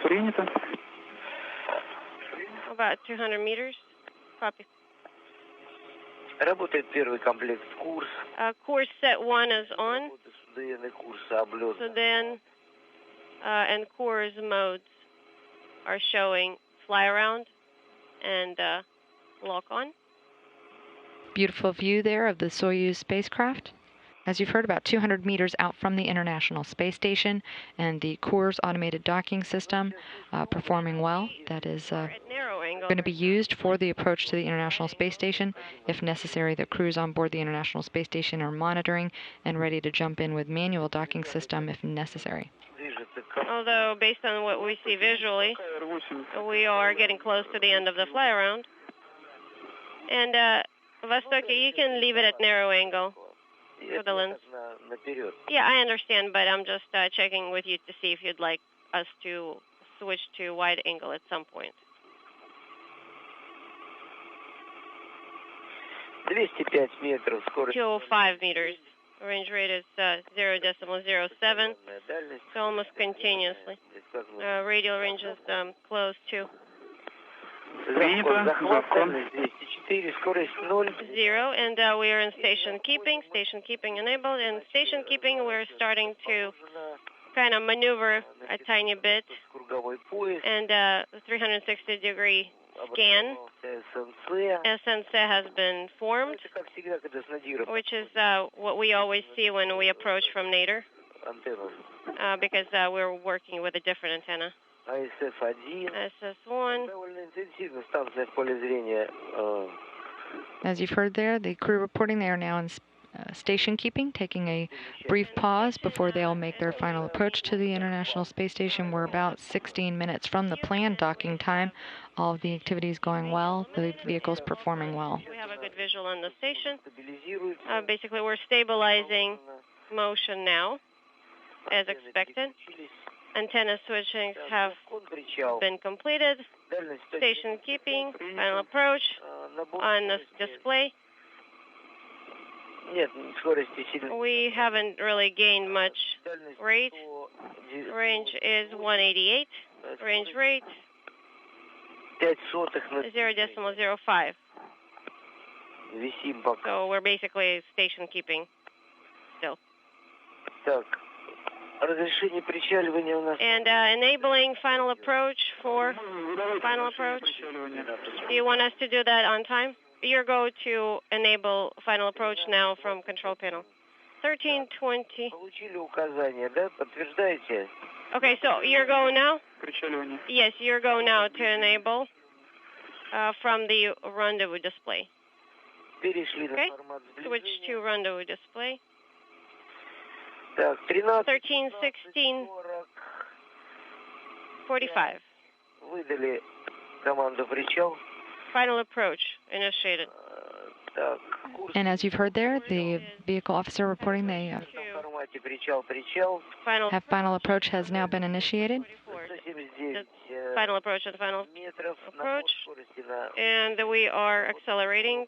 Принято. About 200 meters. Copy. Работает первый комплект курс. Course set 1 is on. Курса облет. So then, and course modes are showing fly around and lock on. Beautiful view there of the Soyuz spacecraft. As you've heard, about 200 meters out from the International Space Station, and the Coors automated docking system performing well. That is going to be used for the approach to the International Space Station. If necessary, the crews on board the International Space Station are monitoring and ready to jump in with manual docking system if necessary. Although, based on what we see visually, we are getting close to the end of the fly around. And Vostoki, you can leave it at narrow angle for the lens. Yeah, I understand, but I'm just checking with you to see if you'd like us to switch to wide angle at some point. 205 метров, скорость. 205 meters. Range rate is 0.07, so almost continuously. Radial range is close to Принято. 204, скорость 0. 0, and we are in station keeping enabled. In station keeping, we're starting to kind of maneuver a tiny bit, and 360-degree scan. SNC has been formed, which is what we always see when we approach from nadir, because we're working with a different antenna. SS1. As you've heard there, the crew reporting they are now in station keeping, taking a brief pause before they'll make their final approach to the International Space Station. We're about 16 minutes from the planned docking time. All of the activities going well. The vehicle's performing well. We have a good visual on the station. Basically, we're stabilizing motion now, as expected. Antenna switchings have been completed. Station keeping, final approach on the display. We haven't really gained much rate. Range is 188. Range rate 0.05. So we're basically station keeping still. And enabling final approach for final approach. Do you want us to do that on time? You're going to enable final approach now from control panel. 1320. Okay, so you're going now? Yes, you're going now to enable from the rendezvous display. Okay, switch to rendezvous display. 1316 45. Final approach initiated. And as you've heard there, the vehicle officer reporting they have final approach has now been initiated. Final approach and final approach. And we are accelerating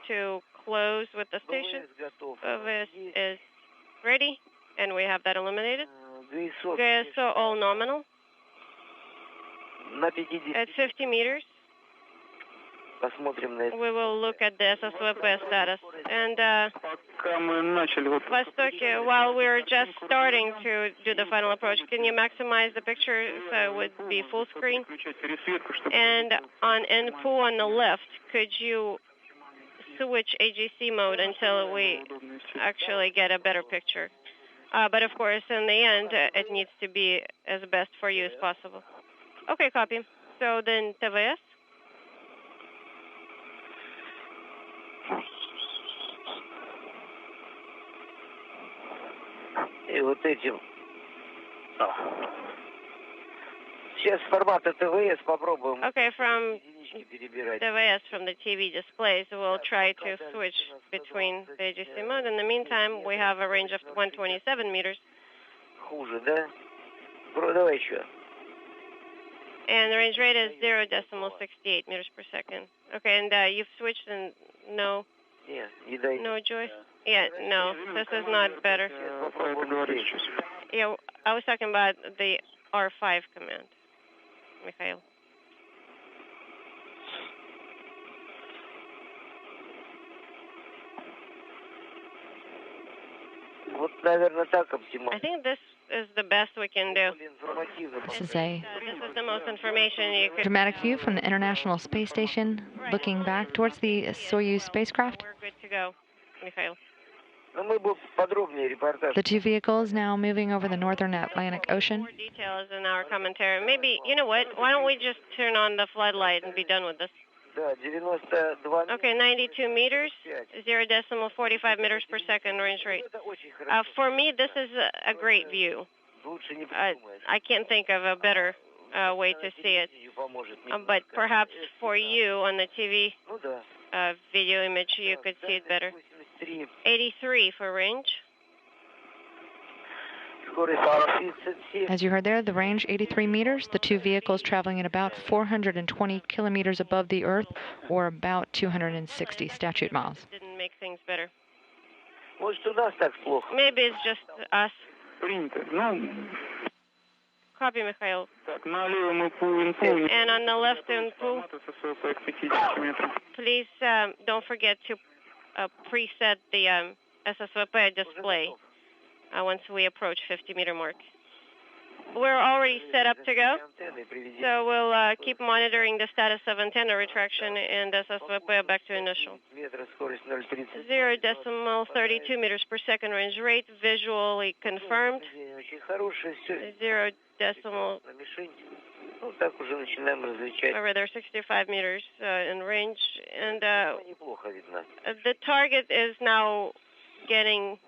to close with the station. This is ready, and we have that illuminated. So all nominal. At 50 meters. We will look at the SSWP status. And Vostoki, while we're just starting to do the final approach, can you maximize the picture so it would be full screen? And on NPU on the left, could you switch AGC mode until we actually get a better picture? But of course, in the end, it needs to be as best for you as possible. Okay, copy. So then TVS. И вот этим. Сейчас формата ТВС попробуем. Okay, from TVS, from the TV displays, we'll try to switch between the AGC mode. In the meantime, we have a range of 127 meters. Хуже, да? Давай еще. And the range rate is 0.68 meters per second. Okay, and you've switched and no? Yeah, no, Joyce? Yeah, no, this is not better. Yeah, I was talking about the R5 command, Mikhail. Вот, наверное, так оптимально. I think this is the best we can do. This is a This is the most information you could. dramatic view from the International Space Station, looking back towards the Soyuz spacecraft. We're good to go, Mikhail. Но мы бы подробнее репортаж. The two vehicles now moving over the northern Atlantic Ocean. More details in our commentary. Maybe, you know what? Why don't we just turn on the floodlight and be done with this? Да, 92 Okay, 92 meters, 0.45 meters per second range rate. Это очень хорошо. For me, this is a great view. Лучше не I придумаешь. can't think of a better way to see it. Поможет But немножко. perhaps for you on the TV Ну да. video image, you could see it better. 83. 83 for range. Скорость 37. As you heard there, the range 83 meters, the two vehicles traveling at about 420 kilometers above the Earth, or about 260 statute miles. Didn't make things better. Может, у нас так плохо. Maybe it's just us. Принято. Ну, Copy, Mikhail. так, налево мы по инфу. And on the left input, ССВП к 50 метрам. please don't forget to preset the SSVP display once we approach 50-meter mark. We're already set up to go, Антенны приведены. so we'll keep monitoring the status of antenna retraction and SSVP back to initial. Метра, скорость 0,30. 0.32 meters per second range rate, visually confirmed. Очень хорошее, все 0.65 на мишень. Ну, так уже начинаем различать. or rather 65 meters in range, and Ну, неплохо видно. the target is now getting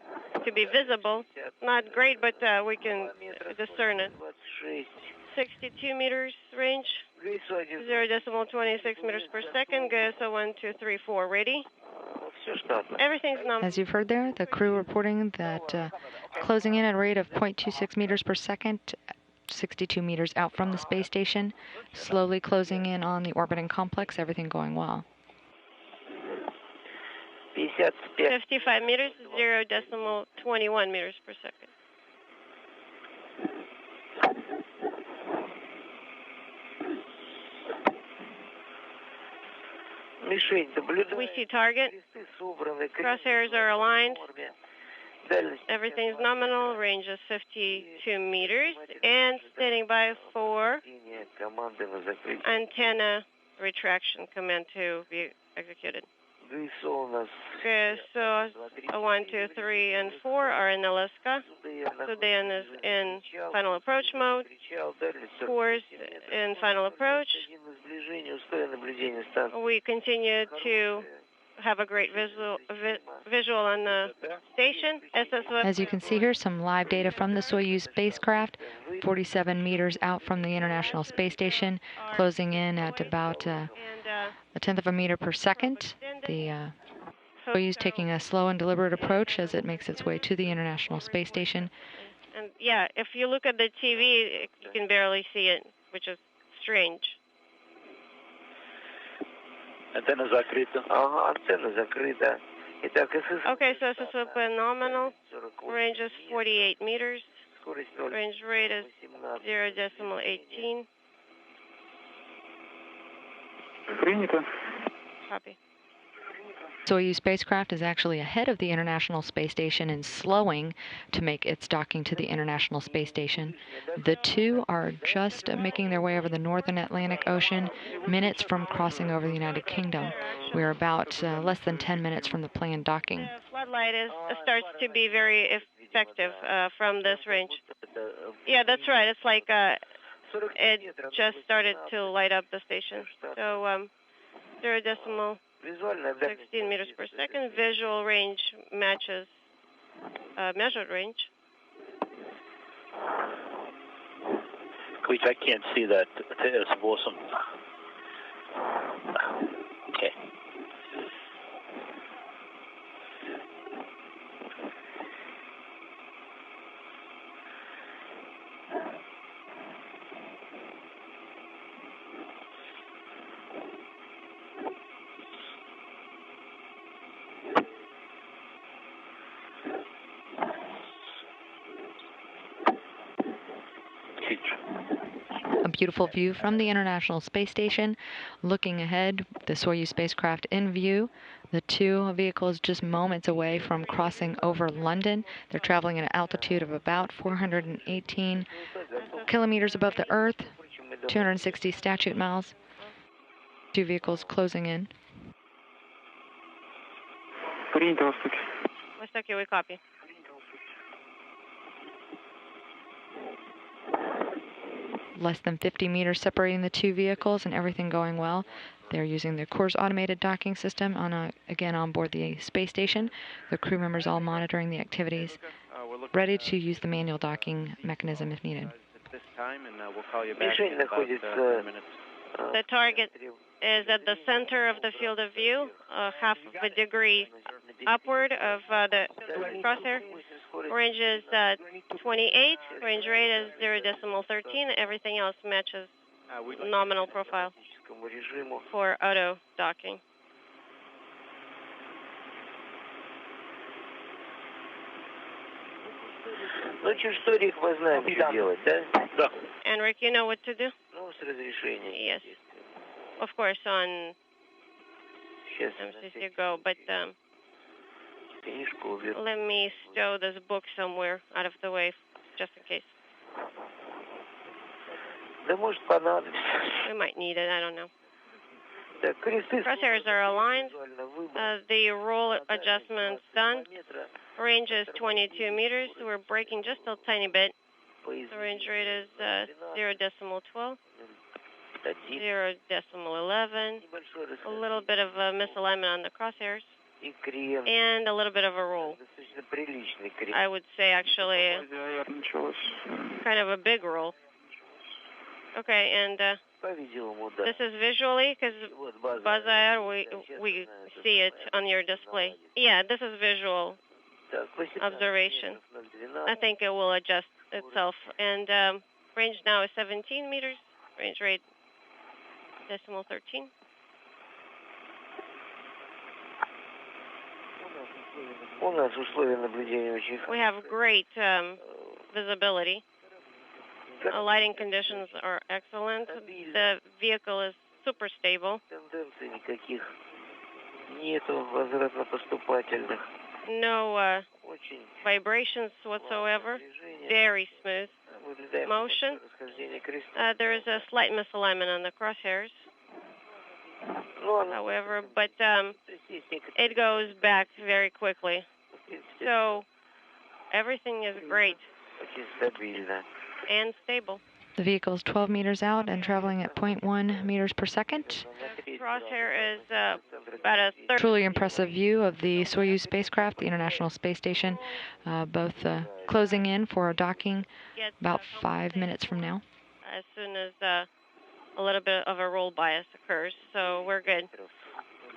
to be visible. Not great, but we can discern it. 26. 62 meters range, ГСО 1. 0.26 meters per second, GSO 1, 2, 3, 4, ready. Все штатно. Everything's numbered. As you've heard there, the crew reporting that closing in at a rate of 0.26 meters per second, 62 meters out from the space station, slowly closing in on the orbiting complex, everything going well. 55. 55 meters, 0.21 meters per second. Мишень наблюдаю. We see target. Кресты собраны. Crosshairs are aligned. Форме. Дальность. Everything's nominal. Range is 52 meters. And standing by for Ведение команды на закрытие. antenna retraction command to be executed. ГСО у нас. GSO 1, 2, 3, and 4 are in Alaska. Sudan is in final approach mode. Встречал. Дальность 40 Course километров. in final approach. Один из сближения, условия наблюдения станции. We continue to have a great visual on the station. SSV. As you can see here, some live data from the Soyuz spacecraft, 47 meters out from the International Space Station, closing in at about And a tenth of a meter per second. The Soyuz taking a slow and deliberate approach as it makes its way to the International Space Station. and yeah, if you look at the TV, you can barely see it, which is strange. Антенна закрыта. Ага, антенна закрыта. Итак, СС. Okay, so SSVP nominal. 48. Range is 48 meters. Скорость 0. Range rate is 18. 0.18. Принято. Copy. Soyuz spacecraft is actually ahead of the International Space Station in slowing to make its docking to the International Space Station. The two are just making their way over the northern Atlantic Ocean, minutes from crossing over the United Kingdom. We're about less than 10 minutes from the planned docking. The floodlight starts to be very effective from this range. Yeah, that's right. It's like it just started to light up the station. So 0.16 Визуальная дальность. meters per second. Visual range matches measured range. Which I can't see that. It's awesome. Okay. beautiful view from the International Space Station. Looking ahead, the Soyuz spacecraft in view. The two vehicles just moments away from crossing over London. They're traveling at an altitude of about 418 kilometers above the Earth, 260 statute miles. Two vehicles closing in. Принято, Востоке. Востоке, we copy. Less than 50 meters separating the two vehicles and everything going well. They're using the Coors automated docking system again on board the space station. The crew members all monitoring the activities, ready to use the manual docking mechanism if needed. Мишень находится The target is at the center of the field of view, half of a degree upward of the crosshair. Range is 28. Range rate is 0.13. Everything else matches nominal profile for auto docking. Ну, чуть что, Рик, мы знаем, что делать, да? Да. Enric, you know what to do? Ну, с разрешения. Yes. Of course, on Сейчас MCC Go, but книжку уберу. let me stow this book somewhere out of the way, just in case. Да может понадобится. We might need it, I don't know. Так, кресты Crosshairs are aligned. визуально выбраны. The roll adjustment's done. Range is 22 meters. We're braking just a tiny bit. The range rate is 0.12, 0.11. A little bit of a misalignment on the crosshairs, И крем. and a little bit of a roll. Достаточно приличный крем. I would say actually АВР началось. kind of a big roll. Okay, and По-видимому, да. this is visually, because Вот база. Buzz Air, we see it on your display. Yeah, this is visual Так, 18 observation. метров, 0,12. I think it will adjust itself. And range now is 17 meters. Range rate 0.13. У нас условия наблюдения очень We have great visibility. Lighting conditions are excellent. The vehicle is super stable. Тенденций никаких нету возвратно-поступательных. No Очень vibrations whatsoever. движение. Very smooth. Наблюдаем motion. расхождение креста. There is a slight misalignment on the crosshairs, Ну, оно, however, but то есть есть некоторые, it goes back very quickly. в принципе, So everything is great очень стабильно. and stable. The vehicle is 12 meters out and traveling at 0.1 meters per second. Crosshair is about a third. Truly impressive view of the Soyuz spacecraft, the International Space Station, both closing in for a docking about 5 minutes from now. As soon as a little bit of a roll bias occurs, so we're good.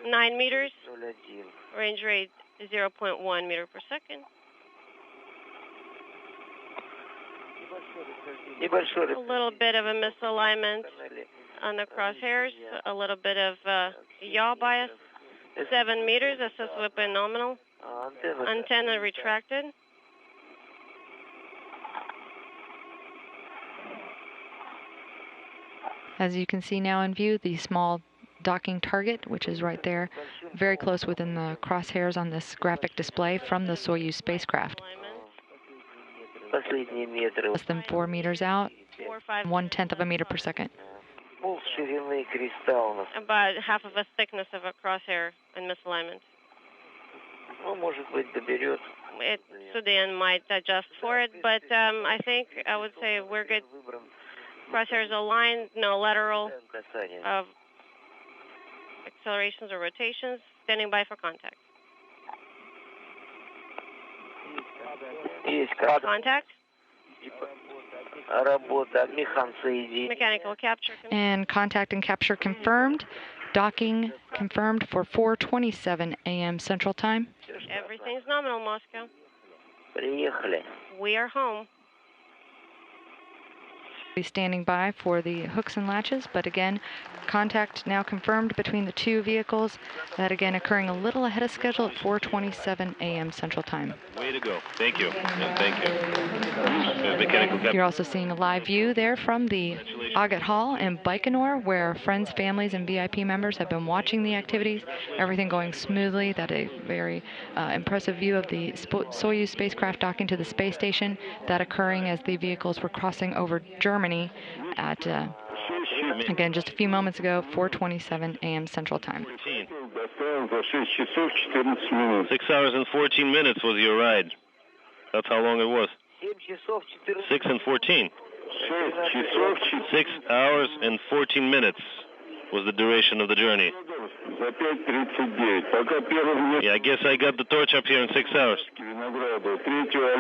9 meters, 0,1. range rate 0.1 meter per second. Небольшое A little bit of a misalignment расстояние. on the crosshairs, a little bit of yaw bias. 7 meters, SSWP nominal. Антенна. Antenna retracted. As you can see now in view, the small docking target, which is right there, very close within the crosshairs on this graphic display from the Soyuz spacecraft. Последние метры. Less than 4 meters out, 4 or 5. 1/10 of a meter per second. Пол ширины креста у нас. About half of a thickness of a crosshair and misalignment. Ну, может быть, доберет. Sudan might adjust for it, but I think I would say we're good. Выбран Crosshairs aligned, no lateral касание. of accelerations or rotations. Standing by for contact. Есть краб. Contact. Работа. Механ соединить. Mechanical capture. And contact and capture confirmed. Docking confirmed for 4:27 a.m. Central Time. Everything's nominal, Moscow. Приехали. We are home. Be standing by for the hooks and latches, but again, contact now confirmed between the two vehicles. That again occurring a little ahead of schedule at 4:27 a.m. Central Time. to go. Thank you. Yeah, thank you. Mechanical captain. You're also seeing a live view there from the Agat Hall in Baikonur, where friends, families, and VIP members have been watching the activities. Everything going smoothly. That a very impressive view of the Soyuz spacecraft docking to the space station. That occurring as the vehicles were crossing over Germany at, again, just a few moments ago, 4:27 a.m. Central Time. 6 hours and 14 minutes was your ride. That's how long it was. 6 and 14. 6 hours and 14 minutes was the duration of the journey. Yeah, I guess I got the torch up here in 6 hours.